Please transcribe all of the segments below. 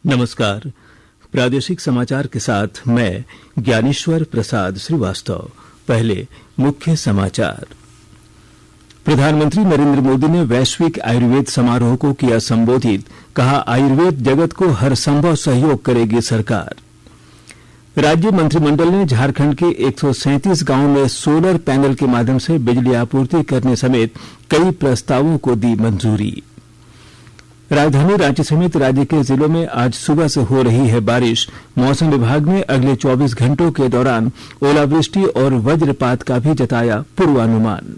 नमस्कार। प्रादेशिक समाचार के साथ मैं ज्ञानेश्वर प्रसाद श्रीवास्तव। पहले मुख्य समाचार। प्रधानमंत्री नरेंद्र मोदी ने वैश्विक आयुर्वेद समारोह को किया संबोधित। कहा, आयुर्वेद जगत को हर संभव सहयोग करेगी सरकार। राज्य मंत्रिमंडल ने झारखंड के 137 गांवों में सोलर पैनल के माध्यम से बिजली आपूर्ति करने समेत कई प्रस्तावों को दी मंजूरी। राजधानी रांची समेत राज्य के जिलों में आज सुबह से हो रही है बारिश। मौसम विभाग ने अगले 24 घंटों के दौरान ओलावृष्टि और वज्रपात का भी जताया पूर्वानुमान।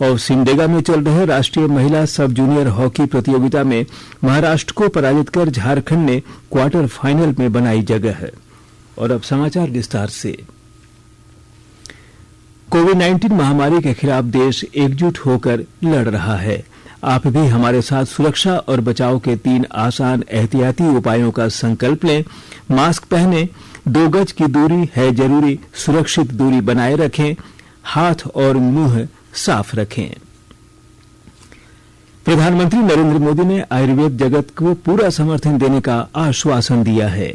और सिमडेगा में चल रहे राष्ट्रीय महिला सब जूनियर हॉकी प्रतियोगिता में महाराष्ट्र को पराजित कर झारखंड ने क्वार्टर फाइनल में बनाई जगह है। और अब समाचार विस्तार से। कोविड-19 महामारी के खिलाफ देश एकजुट होकर लड़ रहा है। आप भी हमारे साथ सुरक्षा और बचाव के 3 आसान एहतियाती उपायों का संकल्प लें। मास्क पहनें, 2 गज की दूरी है जरूरी, सुरक्षित दूरी बनाए रखें, हाथ और मुंह साफ रखें। प्रधानमंत्री नरेंद्र मोदी ने आयुर्वेद जगत को पूरा समर्थन देने का आश्वासन दिया है।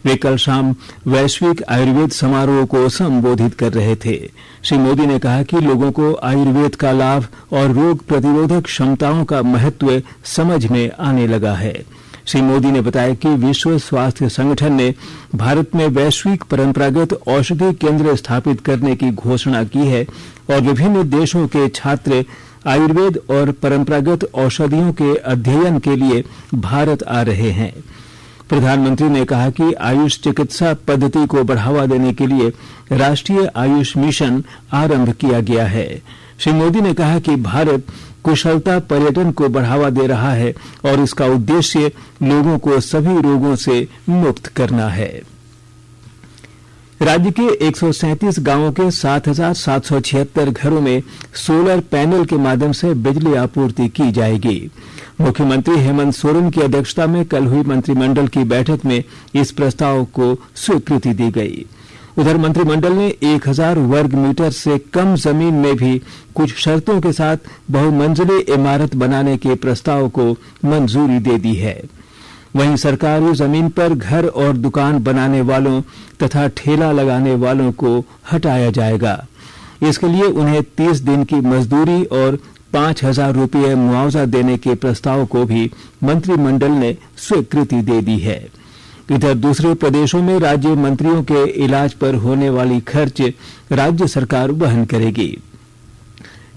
वे कल शाम वैश्विक आयुर्वेद समारोह को संबोधित कर रहे थे। श्री मोदी ने कहा कि लोगों को आयुर्वेद का लाभ और रोग प्रतिरोधक क्षमताओं का महत्व समझ में आने लगा है। श्री मोदी ने बताया कि विश्व स्वास्थ्य संगठन ने भारत में वैश्विक परंपरागत औषधि केंद्र स्थापित करने की घोषणा की है और विभिन्न देशों के छात्र आयुर्वेद और परंपरागत औषधियों के अध्ययन के लिए भारत आ रहे हैं। प्रधानमंत्री ने कहा कि आयुष चिकित्सा पद्धति को बढ़ावा देने के लिए राष्ट्रीय आयुष मिशन आरंभ किया गया है। श्री मोदी ने कहा कि भारत कुशलता पर्यटन को बढ़ावा दे रहा है और इसका उद्देश्य लोगों को सभी रोगों से मुक्त करना है। राज्य के 137 गांवों के 7,776 घरों में सोलर पैनल के माध्यम से बिजली आपूर्ति की जाएगी। मुख्यमंत्री हेमंत सोरेन की अध्यक्षता में कल हुई मंत्रिमंडल की बैठक में इस प्रस्ताव को स्वीकृति दी गई। उधर मंत्रिमंडल ने 1000 वर्ग मीटर से कम जमीन में भी कुछ शर्तों के साथ बहुमंजिली इमारत बनाने के प्रस्ताव को मंजूरी दे दी है। वहीं सरकारी जमीन पर घर और दुकान बनाने वालों तथा ठेला लगाने वालों को हटाया जाएगा। इसके लिए उन्हें 30 दिन की मजदूरी और 5,000 रुपये मुआवजा देने के प्रस्ताव को भी मंत्रिमंडल ने स्वीकृति दे दी है। इधर दूसरे प्रदेशों में राज्य मंत्रियों के इलाज पर होने वाली खर्च राज्य सरकार वहन करेगी।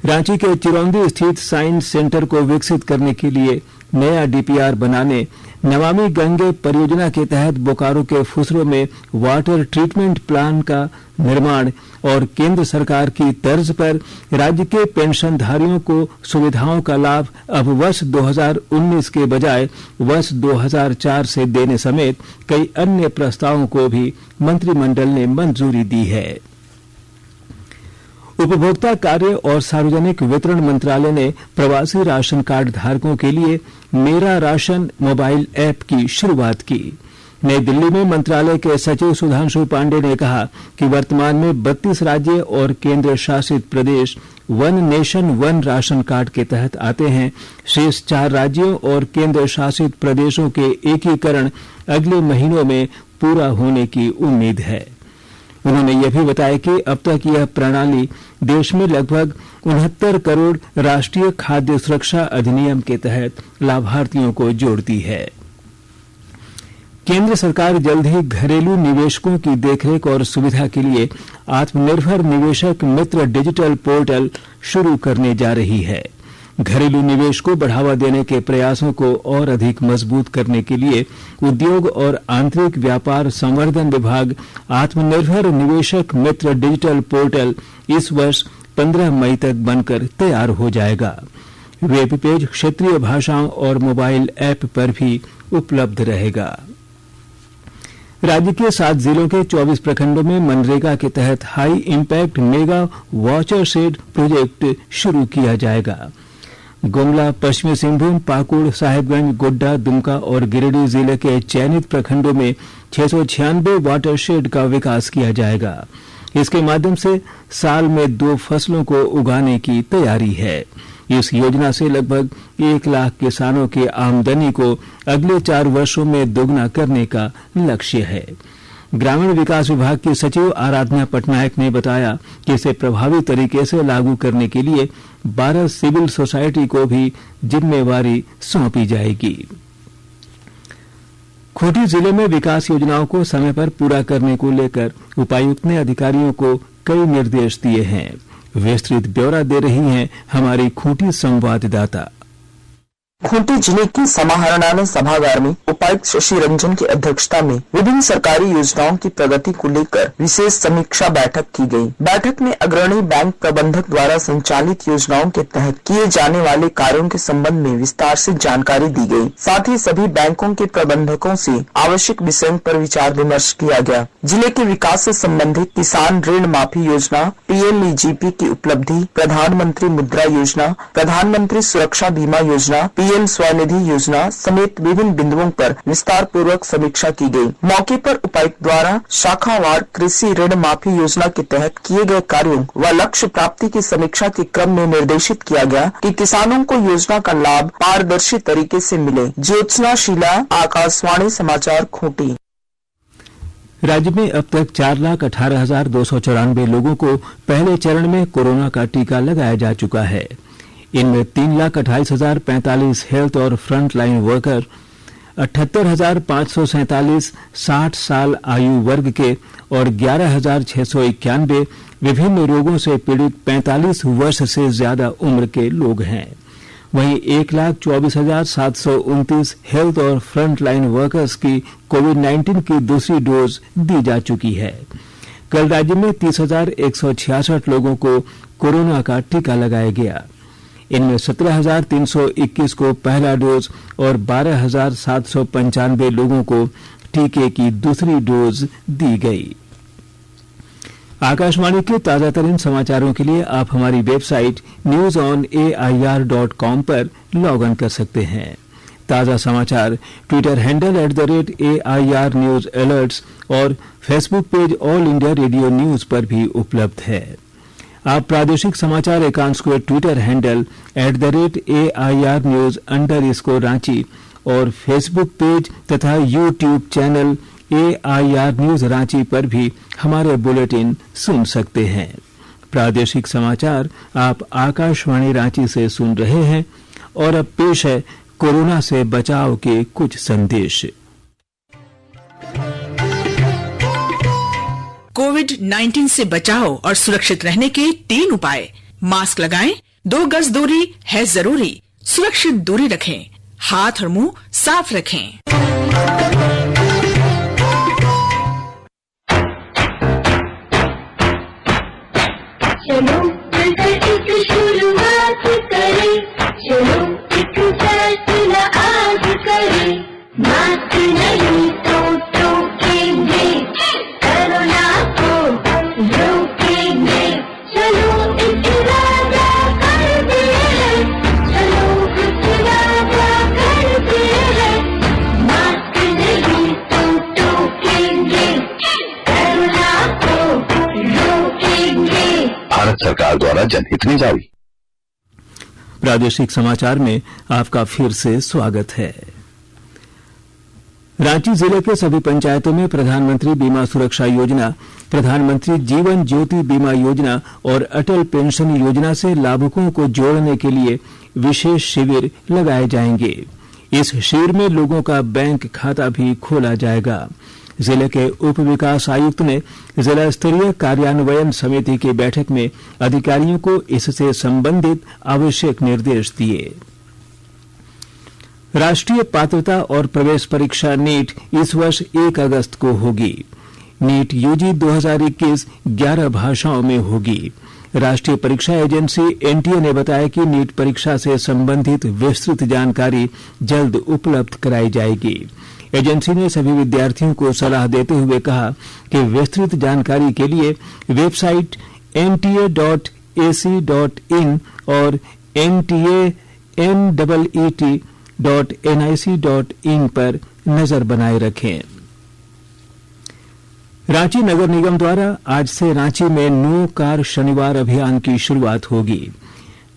रांची के चिरौंदी स्थित साइंस सेंटर को विकसित करने के लिए नया डीपीआर बनाने, नमामि गंगे परियोजना के तहत बोकारो के फुसरो में वाटर ट्रीटमेंट प्लांट का निर्माण और केंद्र सरकार की तर्ज पर राज्य के पेंशनधारियों को सुविधाओं का लाभ अब वर्ष 2019 के बजाय वर्ष 2004 से देने समेत कई अन्य प्रस्तावों को भी मंत्रिमंडल ने मंजूरी दी है। उपभोक्ता कार्य और सार्वजनिक वितरण मंत्रालय ने प्रवासी राशन कार्ड धारकों के लिए मेरा राशन मोबाइल ऐप की शुरुआत की। नई दिल्ली में मंत्रालय के सचिव सुधांशु पांडे ने कहा कि वर्तमान में 32 राज्य और केंद्र शासित प्रदेश one nation one ration card के तहत आते हैं। शेष 4 राज्यों और केंद्र शासित प्रदेशों के एकीकरण अगले महीनों में पूरा होने की उम्मीद है। उन्होंने यह भी बताया कि अब तक यह प्रणाली देश में लगभग 69 करोड़ राष्ट्रीय खाद्य सुरक्षा अधिनियम के तहत लाभार्थियों को जोड़ती है। केंद्र सरकार जल्द ही घरेलू निवेशकों की देखरेख और सुविधा के लिए आत्मनिर्भर निवेशक मित्र डिजिटल पोर्टल शुरू करने जा रही है। घरेलू निवेश को बढ़ावा देने के प्रयासों को और अधिक मजबूत करने के लिए उद्योग और आंतरिक व्यापार संवर्धन विभाग आत्मनिर्भर निवेशक मित्र डिजिटल पोर्टल इस वर्ष 15 मई तक बनकर तैयार हो जाएगा। वेब पेज क्षेत्रीय भाषाओं और मोबाइल ऐप पर भी उपलब्ध रहेगा। राज्य के 7 जिलों के 24 प्रखंडों में मनरेगा के तहत high impact mega watershed project शुरू किया जाएगा। गुमला, पश्चिमी सिंहभूम, पाकुड़, साहिबगंज, गोड्डा, दुमका और गिरिडीह जिले के चयनित प्रखंडों में 696 वाटर शेड का विकास किया जाएगा। इसके माध्यम से साल में 2 फसलों को उगाने की तैयारी है। इस योजना से लगभग 1 लाख किसानों की आमदनी को अगले 4 वर्षों में दोगुना करने का लक्ष्य है। ग्रामीण विकास विभाग की सचिव आराधना पटनायक ने बताया कि इसे प्रभावी तरीके से लागू करने के लिए 12 सिविल सोसाइटी को भी जिम्मेवारी सौंपी जाएगी। खूंटी जिले में विकास योजनाओं को समय पर पूरा करने को लेकर उपायुक्त ने अधिकारियों को कई निर्देश दिए हैं। विस्तृत ब्यौरा दे रही हैं हमारी खूंटी संवाददाता। खूंटी जिले की समाहरणालय सभागार में उपायुक्त शशि रंजन की अध्यक्षता में विभिन्न सरकारी योजनाओं की प्रगति को लेकर विशेष समीक्षा बैठक की गई। बैठक में अग्रणी बैंक प्रबंधक द्वारा संचालित योजनाओं के तहत किए जाने वाले कार्यों के संबंध में विस्तार से जानकारी दी गई। साथ ही सभी बैंकों के प्रबंधकों से आवश्यक विषयों पर विचार विमर्श किया गया। जिले के विकास से संबंधित किसान ऋण माफी योजना, पीएमईजीपी की उपलब्धि, प्रधानमंत्री मुद्रा योजना, प्रधानमंत्री सुरक्षा बीमा योजना, पीएम स्वनिधि योजना समेत विभिन्न बिंदुओं पर विस्तार पूर्वक समीक्षा की गई। मौके पर उपायुक्त द्वारा शाखावार कृषि ऋण माफी योजना के तहत किए गए कार्यों व लक्ष्य प्राप्ति की समीक्षा के क्रम में निर्देशित किया गया कि किसानों को योजना का लाभ पारदर्शी तरीके से मिले। ज्योत्सना शीला, आकाशवाणी समाचार, खूंटी। राज्य में अब तक 4,18,294 लोगों को पहले चरण में कोरोना का टीका लगाया जा चुका है। इनमें 3,28,045 हेल्थ और फ्रंट लाइन वर्कर, 78,547 60 साल आयु वर्ग के और 11,691 विभिन्न रोगों से पीड़ित 45 वर्ष से ज्यादा उम्र के लोग हैं। वहीं 1,24,729 हेल्थ और फ्रंट लाइन वर्कर्स की कोविड-19 की दूसरी डोज दी जा चुकी है। कल राज्य में 30,166 लोगों को कोरोना का टीका लगाया गया। इनमें 17,321 को पहला डोज और 12,795 लोगों को टीके की दूसरी डोज दी गई। आकाशवाणी के ताजा तरीन समाचारों के लिए आप हमारी वेबसाइट newsonair.com पर लॉग इन कर सकते हैं। ताजा समाचार Twitter handle @AIR news alerts और Facebook page all India radio news पर भी उपलब्ध है। आप प्रादेशिक समाचार एकांश को Twitter handle @AIR news _Ranchi और फेसबुक पेज तथा YouTube channel AIR news Ranchi पर भी हमारे बुलेटिन सुन सकते हैं। प्रादेशिक समाचार आप आकाशवाणी रांची से सुन रहे हैं और अब पेश है कोरोना से बचाव के कुछ संदेश। कोविड-19 से बचाव और सुरक्षित रहने के 3 उपाय। मास्क लगाएं, 2 गज दूरी है जरूरी, सुरक्षित दूरी रखें, हाथ और मुंह साफ रखें। चलो मिलकर एक शुरुआत करें, चलो एक फैसला आज करें, मास्क नहीं तो टोकेंगे, कोरोना को रोकेंगे, चलो इरादा करते हैं, चलो इरादा करते हैं, मास्क नहीं तो टोकेंगे, कोरोना को रोकेंगे। भारत सरकार द्वारा जनहित में जारी। प्रादेशिक समाचार में आपका फिर से स्वागत है। रांची जिले के सभी पंचायतों में प्रधानमंत्री बीमा सुरक्षा योजना, प्रधानमंत्री जीवन ज्योति बीमा योजना और अटल पेंशन योजना से लाभुकों को जोड़ने के लिए विशेष शिविर लगाए जाएंगे। इस शिविर में लोगों का बैंक खाता भी खोला जाएगा। जिले के उप विकास आयुक्त ने जिला स्तरीय कार्यान्वयन समिति की बैठक में अधिकारियों को इससे संबंधित आवश्यक निर्देश दिए। राष्ट्रीय पात्रता और प्रवेश परीक्षा नीट इस वर्ष 1 अगस्त को होगी। नीट यूजी 2021 11 भाषाओं में होगी। राष्ट्रीय परीक्षा एजेंसी एनटीए ने बताया कि नीट परीक्षा से संबंधित विस्तृत जानकारी जल्द उपलब्ध कराई जाएगी। एजेंसी ने सभी विद्यार्थियों को सलाह देते हुए कहा कि विस्तृत जानकारी के लिए वेबसाइट nta.ac.in और ntaNEET.nic.in पर नजर बनाए रखें। रांची नगर निगम द्वारा आज से रांची में नो कार शनिवार अभियान की शुरुआत होगी।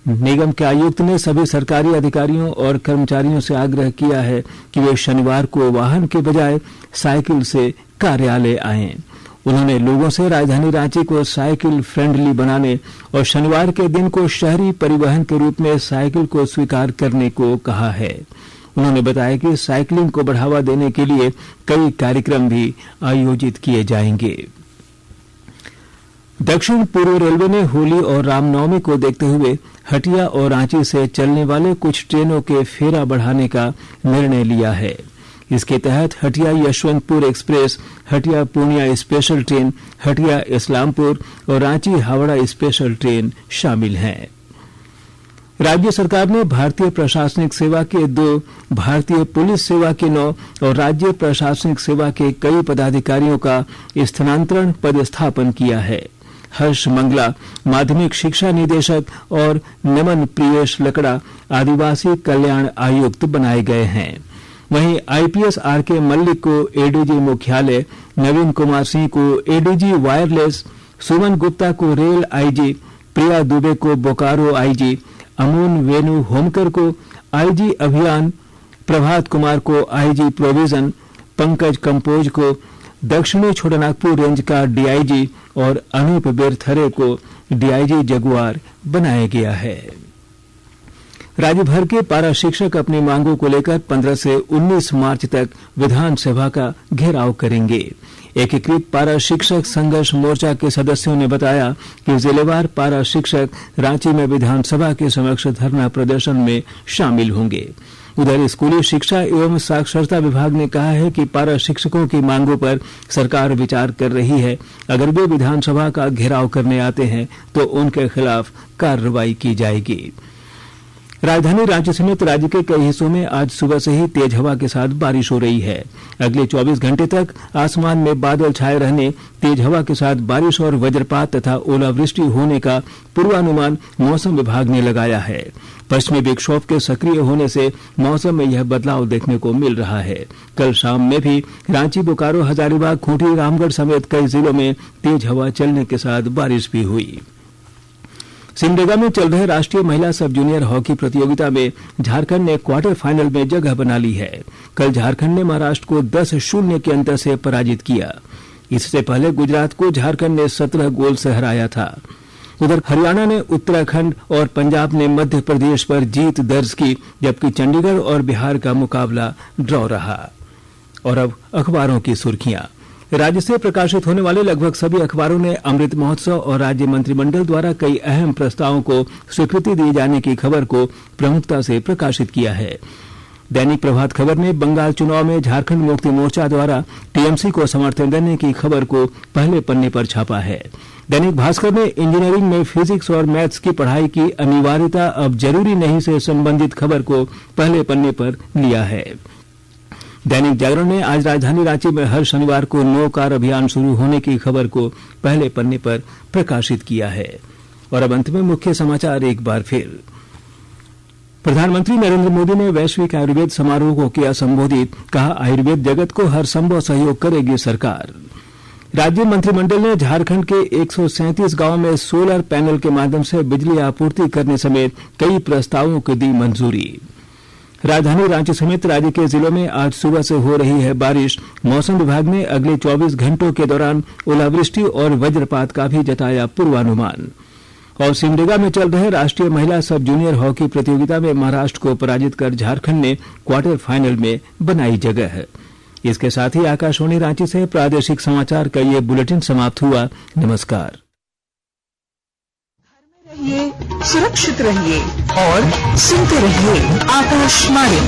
निगम के आयुक्त ने सभी सरकारी अधिकारियों और कर्मचारियों से आग्रह किया है कि वे शनिवार को वाहन के बजाय साइकिल से कार्यालय आएं। उन्होंने लोगों से राजधानी रांची को साइकिल फ्रेंडली बनाने और शनिवार के दिन को शहरी परिवहन के रूप में साइकिल को स्वीकार करने को कहा है। उन्होंने बताया कि साइकिलिंग को बढ़ावा देने के लिए कई कार्यक्रम भी आयोजित किए जाएंगे। दक्षिण पूर्व रेलवे ने होली और रामनवमी को देखते हुए हटिया और रांची से चलने वाले कुछ ट्रेनों के फेरा बढ़ाने का निर्णय लिया है। इसके तहत Hatia Yesvantpur express, Hatia Purnia special train, Hatia Islampur और रांची हावड़ा स्पेशल ट्रेन शामिल हैं। राज्य सरकार ने भारतीय प्रशासनिक सेवा के 2, भारतीय पुलिस सेवा के 9 और राज्य प्रशासनिक सेवा के कई पदाधिकारियों का स्थानांतरण पदस्थापन किया है। हर्ष मंगला माध्यमिक शिक्षा निदेशक और नमन प्रियेश लकड़ा आदिवासी कल्याण आयुक्त बनाए गए हैं। वहीं आईपीएस आरके मल्लिक को एडीजी मुख्यालय, नवीन कुमार सिंह को एडीजी वायरलेस, सुमन गुप्ता को रेल आईजी, प्रिया दुबे को बोकारो आईजी, अमून वेनु होमकर को आईजी अभियान, प्रभात कुमार को आईजी प्रोविजन, पंकज कंपोज को दक्षिणी छोटानागपुर रेंज का डीआईजी और अनूप बेरथरे को डीआईजी जगुआर बनाया गया है। राज्य भर के पारा शिक्षक अपनी मांगों को लेकर 15 से 19 मार्च तक विधानसभा का घेराव करेंगे। एकीकृत पारा शिक्षक संघर्ष मोर्चा के सदस्यों ने बताया कि जिलेवार पारा शिक्षक रांची में विधानसभा के समक्ष धरना प्रदर्शन में शामिल होंगे। उधर स्कूली शिक्षा एवं साक्षरता विभाग ने कहा है कि पारा शिक्षकों की मांगों पर सरकार विचार कर रही है। अगर वे विधानसभा का घेराव करने आते हैं तो उनके खिलाफ कार्रवाई की जाएगी। राजधानी रांची समेत राज्य के कई हिस्सों में आज सुबह से ही तेज हवा के साथ बारिश हो रही है। अगले 24 घंटे तक आसमान में बादल छाए रहने, तेज हवा के साथ बारिश और वज्रपात तथा ओलावृष्टि होने का पूर्वानुमान मौसम विभाग ने लगाया है। पश्चिमी विक्षोभ के सक्रिय होने से मौसम में यह बदलाव देखने को मिल रहा है। कल शाम में भी रांची, बोकारो, हजारीबाग, खूंटी, रामगढ़ समेत कई जिलों में तेज हवा चलने के साथ बारिश भी हुई। सिमडेगा में चल रहे राष्ट्रीय महिला सब जूनियर हॉकी प्रतियोगिता में झारखंड ने क्वार्टर फाइनल में जगह बना ली है। कल झारखंड ने महाराष्ट्र को 10-0 के अंतर से पराजित किया। इससे पहले गुजरात को झारखंड ने 17 गोल से हराया था। उधर हरियाणा ने उत्तराखंड और पंजाब ने मध्य प्रदेश पर जीत दर्ज की, जबकि चंडीगढ़ और बिहार का मुकाबला ड्रॉ रहा। और अब अखबारों की सुर्खियां। राज्य से प्रकाशित होने वाले लगभग सभी अखबारों ने अमृत महोत्सव और राज्य मंत्रिमंडल द्वारा कई अहम प्रस्तावों को स्वीकृति दिए जाने की खबर को प्रमुखता से प्रकाशित किया है। दैनिक प्रभात खबर ने बंगाल चुनाव में झारखंड मुक्ति मोर्चा द्वारा टीएमसी को समर्थन देने की खबर को पहले पन्ने पर छापा है। दैनिक भास्कर ने इंजीनियरिंग में फिजिक्स और मैथ्स की पढ़ाई की अनिवार्यता अब जरूरी नहीं से संबंधित खबर को पहले पन्ने पर लिया है। दैनिक जागरण ने आज राजधानी रांची में हर शनिवार को नो कार अभियान शुरू होने की खबर को पहले पन्ने पर प्रकाशित किया है। और अब अंत में मुख्य समाचार एक बार फिर। प्रधानमंत्री नरेंद्र मोदी ने वैश्विक आयुर्वेद समारोह को किया संबोधित, कहा आयुर्वेद जगत को हर संभव सहयोग करेगी सरकार। राज्य मंत्रिमंडल ने झारखंड के 137 गांवों में सोलर पैनल के माध्यम से बिजली आपूर्ति करने समेत कई प्रस्तावों को दी मंजूरी। राजधानी रांची समेत राज्य के जिलों में आज सुबह से हो रही है बारिश। मौसम विभाग ने अगले 24 घंटों के दौरान ओलावृष्टि और वज्रपात का भी जताया पूर्वानुमान। और सिमडेगा में चल रहे राष्ट्रीय महिला सब जूनियर हॉकी प्रतियोगिता में महाराष्ट्र को पराजित कर झारखंड ने क्वार्टर फाइनल में बनाई जगह। इसके साथ ही आकाशवाणी रांची से प्रादेशिक समाचार का ये बुलेटिन समाप्त हुआ। नमस्कार। रहिए, सुरक्षित रहिए और सुनते रहिए आकाशवाणी।